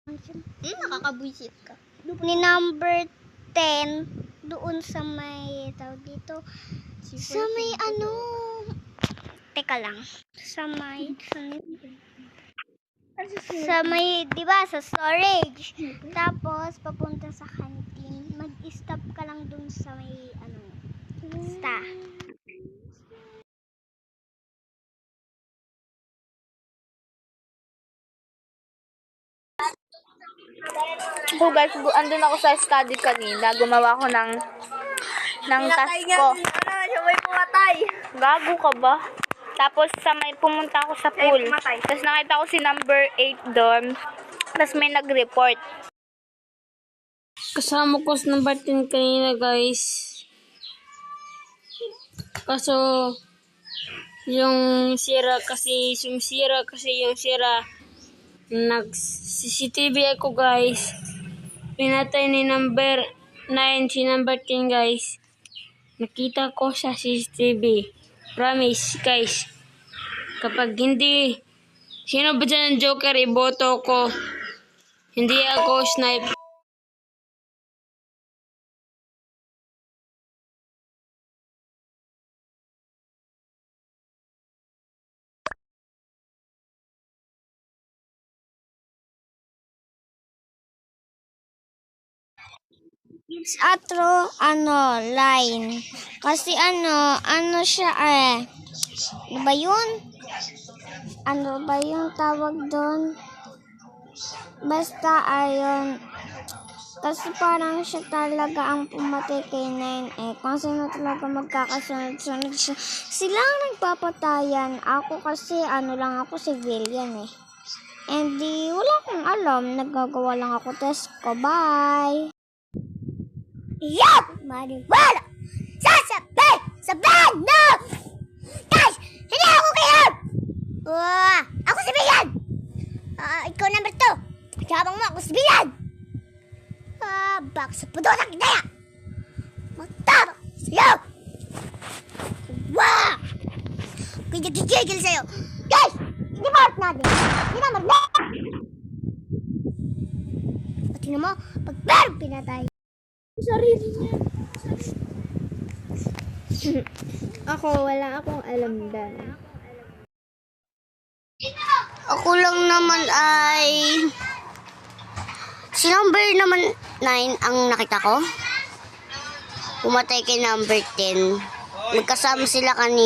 Nakakabwisit ka. Ni number 10, doon sa may, tawag dito, sa may ano, teka lang, sa may, di ba, sa storage. Tapos, papunta sa canteen. Mag-stop ka lang doon sa may, ano, basta. So guys, andun ako sa study kanina. Gumawa ko ng task ko. Siya may pumatay. Gago ka ba? Tapos pumunta ako sa pool. Tapos nakita ko si number 8 doon. Tapos may nag-report. Kasama ko sa number 10 kanina, guys. Kaso, yung sira, nag-CCTV ako, guys. Pinatay ni number 9 si number 10, guys. Nakita ko sa CCTV. Promise, guys. Kapag hindi, sino ba dyan ang Joker, iboto ko. Hindi ako sniper. Atro, line. Kasi ano siya ano ba yun? Ano ba yung tawag doon? Basta ayun. Kasi parang siya talaga ang pumatay kay 9 kung sino talaga magkakasunod-sunod siya. Sila ang nagpapatayan. Ako kasi lang ako civilian And wala akong alam. Nagagawa lang ako test ko. Bye! Yup! Maniwala! Sasabi! Sabihan! No! Guys! Hindi ako kayo! Ako si Bilan! Ikaw number 2. Sabang mo ako si Bilan! Baka sa pudo ng kinaya! Magtabak sa'yo! Wow! Kaya gigigil sa'yo! Guys! Dinamart natin! Dinamart na! Pati na mo, pag meron pinatay! Sarili niya. Ako, wala akong alam dyan. Ako lang naman ay si number naman 9 ang nakita ko. Pumatay kay number 10. Nagkasama sila kanina.